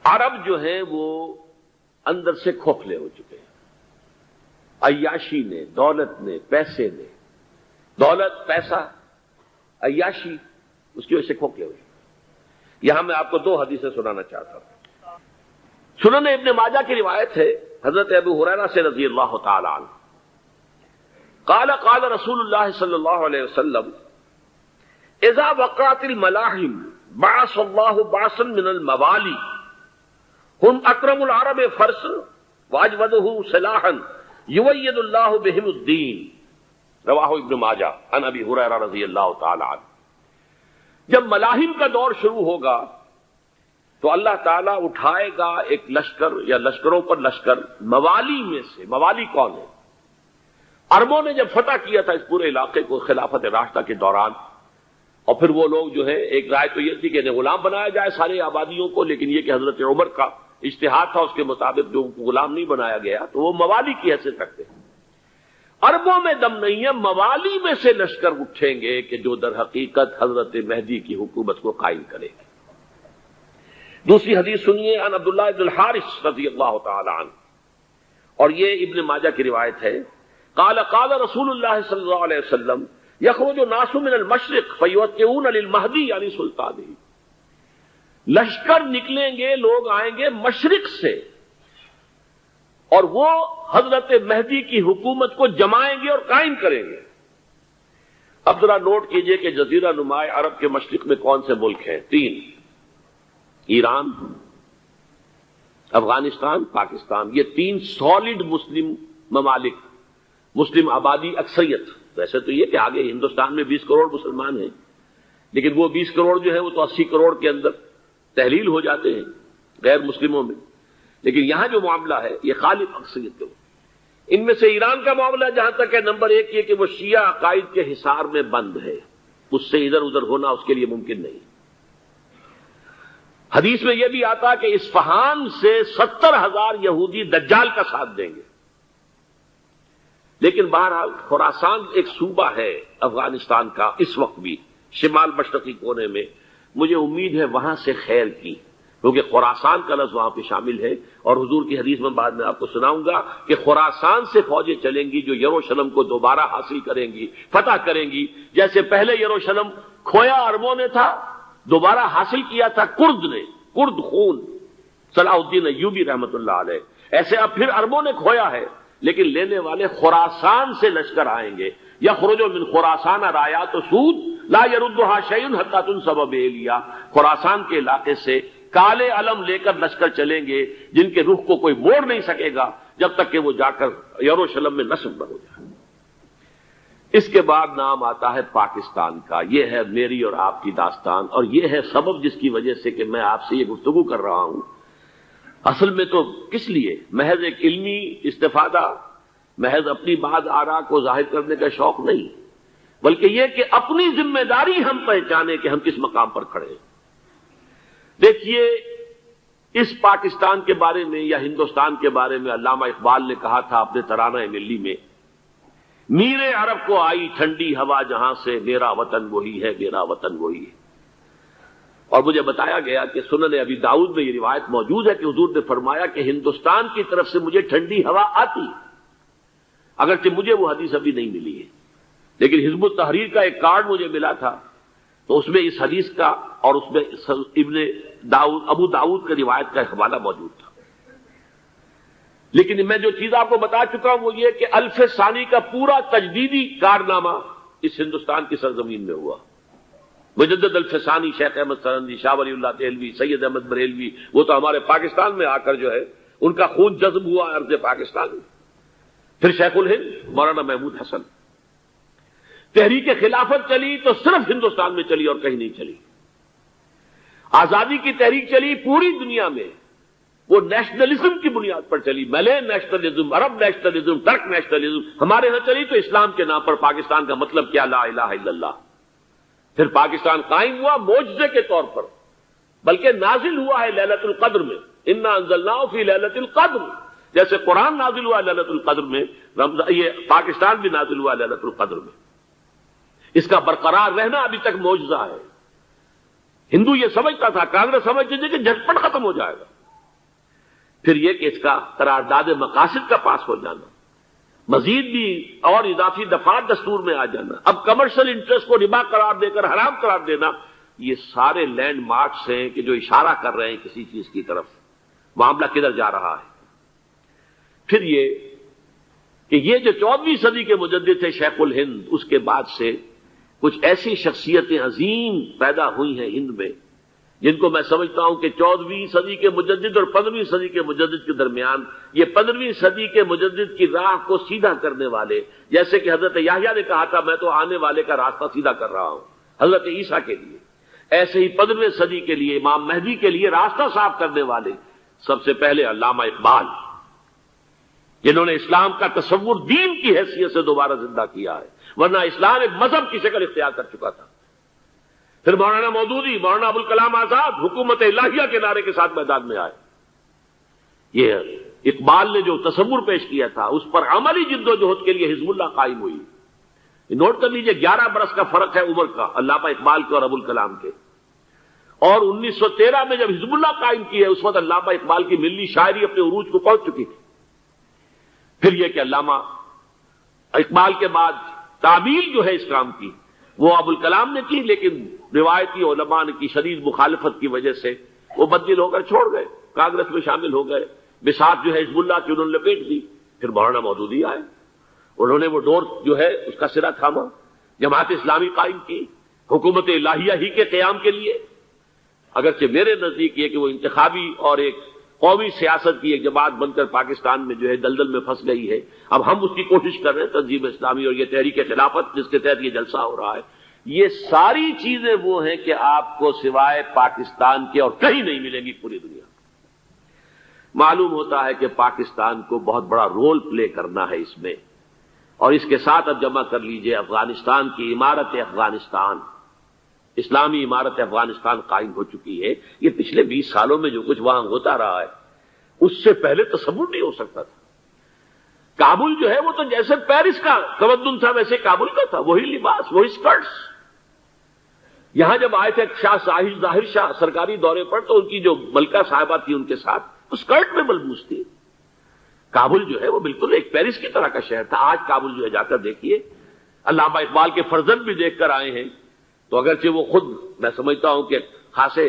عرب جو ہیں وہ اندر سے کھوکھلے ہو چکے ہیں، عیاشی نے، دولت نے، پیسے نے، دولت، پیسہ، عیاشی، اس کی وجہ سے کھوکھلے ہوئے۔ یہاں میں آپ کو دو حدیثیں سنانا چاہتا ہوں۔ سنن ابن ماجہ کی روایت ہے حضرت ابو ہریرہ سے رضی اللہ تعالی عنہ، قال قال رسول اللہ صلی اللہ علیہ وسلم اذا وقعت الملاحم بعث اللہ بعثا من الموالی هم اکرم العرب فرسا واجودہ سلاحا یوید اللہ بہم الدین، رواہ ابن ماجہ عن ابی ہریرہ رضی اللہ تعالی عنہ۔ جب ملاحم کا دور شروع ہوگا تو اللہ تعالیٰ اٹھائے گا ایک لشکر یا لشکروں پر لشکر موالی میں سے۔ موالی کون ہے؟ عربوں نے جب فتح کیا تھا اس پورے علاقے کو خلافت راشدہ کے دوران، اور پھر وہ لوگ جو ہے، ایک رائے تو یہ تھی کہ انہیں غلام بنایا جائے سارے آبادیوں کو، لیکن یہ کہ حضرت عمر کا اجتہاد تھا، اس کے مطابق جو غلام نہیں بنایا گیا تو وہ موالی کی حیثیت رکھتے ہیں۔ عربوں میں دم نہیں ہے، موالی میں سے لشکر اٹھیں گے کہ جو در حقیقت حضرت مہدی کی حکومت کو قائم کرے گے۔ دوسری حدیث سنیے عن عبداللہ بن الحارث رضی اللہ تعالی عنہ، اور یہ ابن ماجہ کی روایت ہے، قال قال رسول اللہ صلی اللہ علیہ وسلم یخرج الناس من المشرق فیوقعون للمہدی یعنی سلطانہ، لشکر نکلیں گے، لوگ آئیں گے مشرق سے اور وہ حضرت مہدی کی حکومت کو جمائیں گے اور قائم کریں گے۔ اب ذرا نوٹ کیجئے کہ جزیرہ نما عرب کے مشرق میں کون سے ملک ہیں؟ تین، ایران، افغانستان، پاکستان، یہ تین سالڈ مسلم ممالک، مسلم آبادی اکثریت۔ ویسے تو یہ کہ آگے ہندوستان میں 20 کروڑ مسلمان ہیں، لیکن وہ 20 کروڑ جو ہے وہ تو 80 کروڑ کے اندر تحلیل ہو جاتے ہیں غیر مسلموں میں، لیکن یہاں جو معاملہ ہے یہ خالص اکثریت کا۔ ان میں سے ایران کا معاملہ جہاں تک ہے، نمبر ایک یہ کہ وہ شیعہ عقائد کے حصار میں بند ہے، اس سے ادھر ادھر ہونا اس کے لیے ممکن نہیں۔ حدیث میں یہ بھی آتا کہ اصفہان سے 70,000 یہودی دجال کا ساتھ دیں گے، لیکن بہرحال خراسان ایک صوبہ ہے افغانستان کا اس وقت بھی شمال مشرقی کونے میں، مجھے امید ہے وہاں سے خیر کی، کیونکہ خراسان کا لفظ وہاں پہ شامل ہے، اور حضور کی حدیث میں بعد میں آپ کو سناؤں گا کہ خراسان سے فوجیں چلیں گی جو یروشلم کو دوبارہ حاصل کریں گی، فتح کریں گی، جیسے پہلے یروشلم کھویا عربوں نے تھا، دوبارہ حاصل کیا تھا کرد نے، کرد خون صلاح الدین ایوبی رحمت اللہ علیہ، ایسے اب پھر عربوں نے کھویا ہے، لیکن لینے والے خراسان سے لشکر آئیں گے۔ یخرج من خراسان رایات سود لا یردھا شیء حتی تنصب بإیلیا، خراسان کے علاقے سے کالے علم لے کر لشکر چلیں گے جن کے رخ کو کوئی موڑ نہیں سکے گا جب تک کہ وہ جا کر یروشلم میں نصب نہ ہو جائے۔ اس کے بعد نام آتا ہے پاکستان کا۔ یہ ہے میری اور آپ کی داستان، اور یہ ہے سبب جس کی وجہ سے کہ میں آپ سے یہ گفتگو کر رہا ہوں۔ اصل میں تو کس لیے؟ محض ایک علمی استفادہ، محض اپنی بات آراء کو ظاہر کرنے کا شوق نہیں، بلکہ یہ کہ اپنی ذمہ داری ہم پہچانے کہ ہم کس مقام پر کھڑے ہیں۔ دیکھیے، اس پاکستان کے بارے میں یا ہندوستان کے بارے میں علامہ اقبال نے کہا تھا اپنے ترانہ ملی میں، میر عرب کو آئی ٹھنڈی ہوا جہاں سے، میرا وطن وہی ہے، میرا وطن وہی ہے۔ اور مجھے بتایا گیا کہ سنن ابی داؤد میں یہ روایت موجود ہے کہ حضور نے فرمایا کہ ہندوستان کی طرف سے مجھے ٹھنڈی ہوا آتی، اگرچہ مجھے وہ حدیث ابھی نہیں ملی ہے، لیکن حزب التحریر کا ایک کارڈ مجھے ملا تھا، تو اس میں اس حدیث کا اور اس میں ابو داؤد کا روایت کا حوالہ موجود تھا۔ لیکن میں جو چیز آپ کو بتا چکا ہوں وہ یہ کہ الف ثانی کا پورا تجدیدی کارنامہ اس ہندوستان کی سرزمین میں ہوا۔ مجدد الف ثانی شیخ احمد سرندی، شاہ ولی اللہ دہلوی، سید احمد بریلوی، وہ تو ہمارے پاکستان میں آ کر جو ہے ان کا خون جذب ہوا ارض پاکستان میں۔ پھر شیخ الہند مولانا محمود حسن۔ تحریک خلافت چلی تو صرف ہندوستان میں چلی اور کہیں نہیں چلی۔ آزادی کی تحریک چلی پوری دنیا میں، وہ نیشنلزم کی بنیاد پر چلی، ملے نیشنلزم، عرب نیشنلزم، ترک نیشنلزم۔ ہمارے ہاں چلی تو اسلام کے نام پر پاکستان کا مطلب کیا؟ لا الہ الا اللہ۔ پھر پاکستان قائم ہوا معجزے کے طور پر، بلکہ نازل ہوا ہے لیلۃ القدر میں، انا انزلناہ فی لیلۃ القدر، جیسے قرآن نازل ہوا لیلۃ القدر میں، یہ پاکستان بھی نازل ہوا لیلۃ القدر میں۔ اس کا برقرار رہنا ابھی تک معجزہ ہے۔ ہندو یہ سمجھتا تھا، کانگریس سمجھتی تھی کہ جھٹپٹ ختم ہو جائے گا، پھر یہ کہ اس کا قرارداد مقاصد کا پاس ہو جانا، مزید بھی اور اضافی دفعات دستور میں آ جانا، اب کمرشل انٹرسٹ کو ربا قرار دے کر حرام قرار دینا، یہ سارے لینڈ مارکس ہیں کہ جو اشارہ کر رہے ہیں کسی چیز کی طرف، معاملہ کدھر جا رہا ہے۔ پھر یہ کہ یہ جو 14ویں صدی کے مجدد تھے شیخ الہند، اس کے بعد سے کچھ ایسی شخصیتیں عظیم پیدا ہوئی ہیں ہند میں، جن کو میں سمجھتا ہوں کہ 14ویں صدی کے مجدد اور 15ویں صدی کے مجدد کے درمیان یہ 15ویں صدی کے مجدد کی راہ کو سیدھا کرنے والے، جیسے کہ حضرت یحییٰ نے کہا تھا میں تو آنے والے کا راستہ سیدھا کر رہا ہوں حضرت عیسیٰ کے لیے، ایسے ہی 15ویں صدی کے لیے امام مہدی کے لیے راستہ صاف کرنے والے سب سے پہلے علامہ اقبال، جنہوں نے اسلام کا تصور دین کی حیثیت سے دوبارہ زندہ کیا ہے، ورنہ اسلام ایک مذہب کی شکل اختیار کر چکا تھا۔ پھر مولانا مودودی، مولانا ابوالکلام آزاد حکومت الہیہ کے نعرے کے ساتھ میدان میں آئے۔ یہ اقبال نے جو تصور پیش کیا تھا اس پر عملی جد و جہد کے لیے حزب اللہ قائم ہوئی۔ نوٹ کر لیجئے 11 برس کا فرق ہے عمر کا علامہ اقبال کے اور ابوالکلام کے، اور 1913 میں جب حزب اللہ قائم کی ہے اس وقت علامہ اقبال کی ملی شاعری اپنے عروج کو پہنچ چکی تھی۔ پھر یہ کہ علامہ اقبال کے بعد تعبیل جو ہے اس کام کی وہ ابوالکلام نے کی، لیکن روایتی علماء کی شدید مخالفت کی وجہ سے وہ بددل ہو کر چھوڑ گئے، کانگریس میں شامل ہو گئے، بساط جو ہے حزب اللہ کی انہوں نے لپیٹ دی۔ پھر مولانا مودودی آئے، انہوں نے وہ ڈور جو ہے اس کا سرا تھاما، جماعت اسلامی قائم کی حکومت الہیہ ہی کے قیام کے لیے، اگرچہ میرے نزدیک یہ کہ وہ انتخابی اور ایک قومی سیاست کی ایک جماعت بن کر پاکستان میں جو ہے دلدل میں پھنس گئی ہے۔ اب ہم اس کی کوشش کر رہے ہیں، تنظیم اسلامی اور یہ تحریک خلافت جس کے تحت یہ جلسہ ہو رہا ہے، یہ ساری چیزیں وہ ہیں کہ آپ کو سوائے پاکستان کے اور کہیں نہیں ملیں گی پوری دنیا۔ معلوم ہوتا ہے کہ پاکستان کو بہت بڑا رول پلے کرنا ہے اس میں، اور اس کے ساتھ اب جمع کر لیجئے افغانستان کی عمارت افغانستان، اسلامی عمارت افغانستان قائم ہو چکی ہے۔ یہ پچھلے 20 سالوں میں جو کچھ وہاں ہوتا رہا ہے اس سے پہلے تصور نہیں ہو سکتا تھا۔ کابل جو ہے وہ تو جیسے پیرس کا تمدن تھا ویسے کابل کا تھا، وہی لباس، وہی سکرٹس۔ یہاں جب آئے تھے شاہ ظاہر شاہ سرکاری دورے پر تو ان کی جو ملکہ صاحبہ تھی ان کے ساتھ وہ سکرٹ میں ملبوس تھی۔ کابل جو ہے وہ بالکل ایک پیرس کی طرح کا شہر تھا۔ آج کابل جو ہے جا کر دیکھیے، علامہ اقبال کے فرزند بھی دیکھ کر آئے ہیں، تو اگرچہ وہ خود میں سمجھتا ہوں کہ خاصے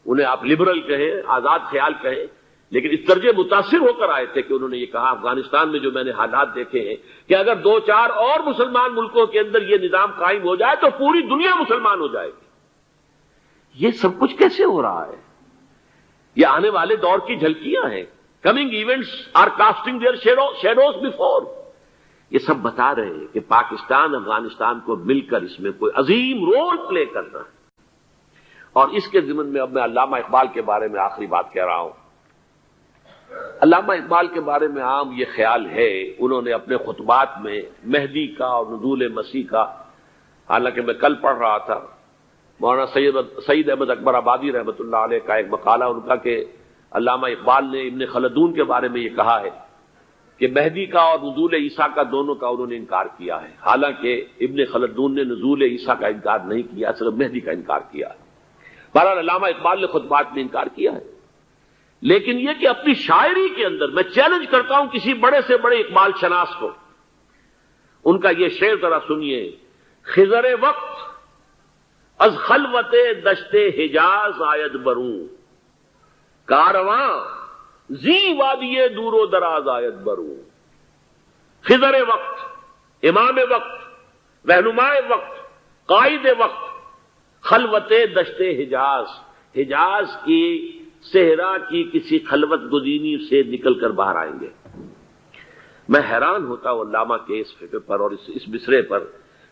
انہیں آپ لبرل کہیں، آزاد خیال کہیں، لیکن اس درجے متاثر ہو کر آئے تھے کہ انہوں نے یہ کہا افغانستان میں جو میں نے حالات دیکھے ہیں کہ اگر 2-4 اور مسلمان ملکوں کے اندر یہ نظام قائم ہو جائے تو پوری دنیا مسلمان ہو جائے گی۔ یہ سب کچھ کیسے ہو رہا ہے؟ یہ آنے والے دور کی جھلکیاں ہیں۔ Coming events are casting their shadows before. یہ سب بتا رہے ہیں کہ پاکستان افغانستان کو مل کر اس میں کوئی عظیم رول پلے کرنا ہے۔ اور اس کے ضمن میں اب میں علامہ اقبال کے بارے میں آخری بات کہہ رہا ہوں۔ علامہ اقبال کے بارے میں عام یہ خیال ہے، انہوں نے اپنے خطبات میں مہدی کا اور نزول مسیح کا، حالانکہ میں کل پڑھ رہا تھا مولانا سعید احمد اکبر آبادی رحمۃ اللہ علیہ کا ایک مقالہ ان کا کہ علامہ اقبال نے ابن خلدون کے بارے میں یہ کہا ہے کہ مہدی کا اور نزول عیسیٰ کا دونوں کا انہوں نے انکار کیا ہے، حالانکہ ابن خلدون نے نزول عیسیٰ کا انکار نہیں کیا، صرف مہدی کا انکار کیا ہے۔ بہرحال علامہ اقبال نے خطبات میں انکار کیا ہے، لیکن یہ کہ اپنی شاعری کے اندر میں چیلنج کرتا ہوں کسی بڑے سے بڑے اقبال شناس کو، ان کا یہ شعر ذرا سنیے: خضر وقت از خلوت دشت حجاز آید بروں، کارواں زی وادی دور و دراز آید بروں۔ خضر وقت، امام وقت، رہنمائے وقت، قائد وقت، خلوت دشت حجاز، حجاز کی صحرا کی کسی خلوت گزینی سے نکل کر باہر آئیں گے۔ میں حیران ہوتا ہوں علامہ کے اس فکر پر اور اس مصرے پر۔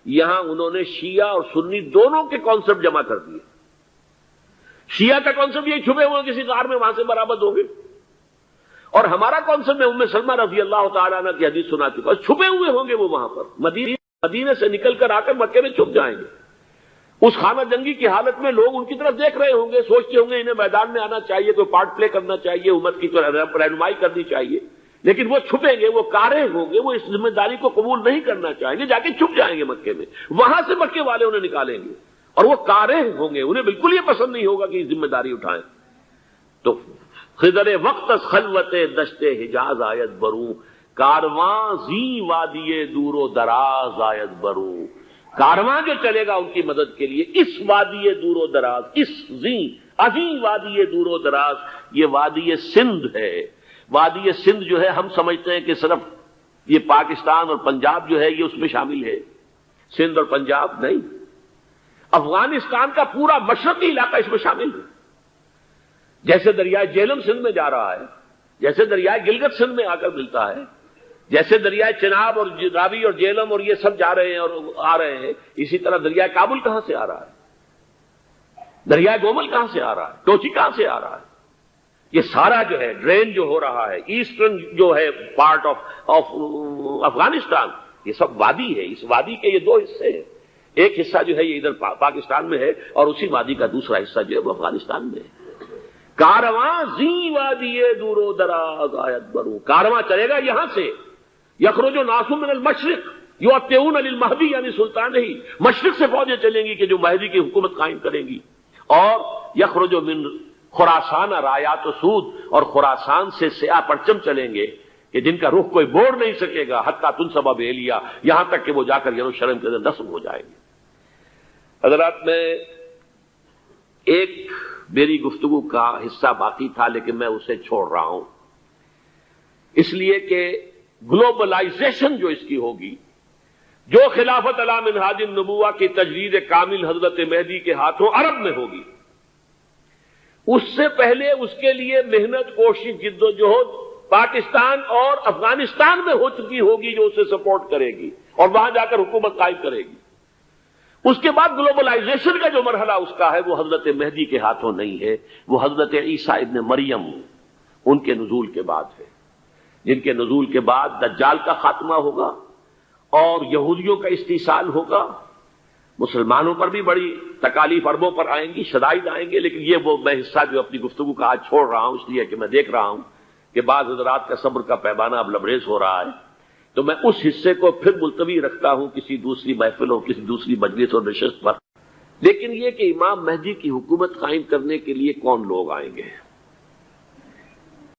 یہاں انہوں نے شیعہ اور سنی دونوں کے کانسیپٹ جمع کر دیے۔ شیعہ کا کانسیپٹ یہ چھپے ہوئے کسی غار میں وہاں سے برآمد ہو گئے، اور ہمارا کانسیپٹ میں ام سلمہ رضی اللہ تعالیٰ عنہ کی حدیث سنا چکا، چھپے ہوئے ہوں گے وہ وہاں پر، مدینے سے نکل کر آ کر مکے میں چھپ جائیں گے۔ اس خانہ جنگی کی حالت میں لوگ ان کی طرف دیکھ رہے ہوں گے، سوچتے ہوں گے انہیں میدان میں آنا چاہیے، کوئی پارٹ پلے کرنا چاہیے، امت کی رہنمائی کرنی چاہیے، لیکن وہ چھپیں گے، وہ کارے ہوں گے، وہ اس ذمہ داری کو قبول نہیں کرنا چاہیں گے، جا کے چھپ جائیں گے مکے میں، وہاں سے مکے والے انہیں نکالیں گے، اور وہ کارے ہوں گے، انہیں بالکل یہ پسند نہیں ہوگا کہ یہ ذمہ داری اٹھائیں۔ تو خضر وقت از خلوت دشت حجاز آیت بروں، کارواں زی وادی دور و دراز آیت بروں، کارواں جو چلے گا ان کی مدد کے لیے اس وادی دور و دراز، اس زی عظیم وادی دور و دراز، یہ وادی سندھ ہے۔ وادی سندھ جو ہے ہم سمجھتے ہیں کہ صرف یہ پاکستان اور پنجاب جو ہے یہ اس میں شامل ہے، سندھ اور پنجاب نہیں، افغانستان کا پورا مشرقی علاقہ اس میں شامل ہے۔ جیسے دریائے جہلم سندھ میں جا رہا ہے، جیسے دریائے گلگت سندھ میں آ کر ملتا ہے، جیسے دریائے چناب اور راوی اور جہلم اور یہ سب جا رہے ہیں اور آ رہے ہیں، اسی طرح دریائے کابل کہاں سے آ رہا ہے، دریائے گومل کہاں سے آ رہا ہے، ٹوچی کہاں سے آ رہا ہے، یہ سارا جو ہے ڈرین جو ہو رہا ہے، ایسٹرن جو ہے پارٹ آف افغانستان، یہ سب وادی ہے۔ اس وادی کے یہ دو حصے ہیں، ایک حصہ جو ہے یہ ادھر پاکستان میں ہے اور اسی وادی کا دوسرا حصہ جو ہے وہ افغانستان میں ہے۔ کارواں زی وادی دور و دراز آیت بروں، کارواں چلے گا یہاں سے، یخرج ناس من المشرق یؤتون للمہدی یعنی سلطان ہی، مشرق سے فوجیں چلیں گی کہ جو مہدی کی حکومت قائم کریں گی، اور یخرج من خراسان رایات و سود، اور خراسان سے سیاہ پرچم چلیں گے کہ جن کا رخ کوئی موڑ نہیں سکے گا، حتیٰ تنصب بیلیا، یہاں تک کہ وہ جا کر یروشلم کے اندر نصب ہو جائیں گے۔ حضرات، میں ایک میری گفتگو کا حصہ باقی تھا لیکن میں اسے چھوڑ رہا ہوں، اس لیے کہ گلوبلائزیشن جو اس کی ہوگی، جو خلافت علی منہاج النبوہ کی تجدید کامل حضرت مہدی کے ہاتھوں عرب میں ہوگی، اس سے پہلے اس کے لیے محنت، کوشش، جد و جہد پاکستان اور افغانستان میں ہو چکی ہوگی جو اسے سپورٹ کرے گی اور وہاں جا کر حکومت قائم کرے گی۔ اس کے بعد گلوبلائزیشن کا جو مرحلہ اس کا ہے وہ حضرت مہدی کے ہاتھوں نہیں ہے، وہ حضرت عیسیٰ ابن مریم ان کے نزول کے بعد ہے، جن کے نزول کے بعد دجال کا خاتمہ ہوگا اور یہودیوں کا استحصال ہوگا، مسلمانوں پر بھی بڑی تکالیف اربوں پر آئیں گی، شدائد آئیں گے، لیکن یہ وہ میں حصہ جو اپنی گفتگو کا آج چھوڑ رہا ہوں اس لیے کہ میں دیکھ رہا ہوں کہ بعض حضرات کا صبر کا پیمانہ اب لبریز ہو رہا ہے، تو میں اس حصے کو پھر ملتوی رکھتا ہوں کسی دوسری محفل اور کسی دوسری مجلس اور نشست پر۔ لیکن یہ کہ امام مہدی کی حکومت قائم کرنے کے لیے کون لوگ آئیں گے؟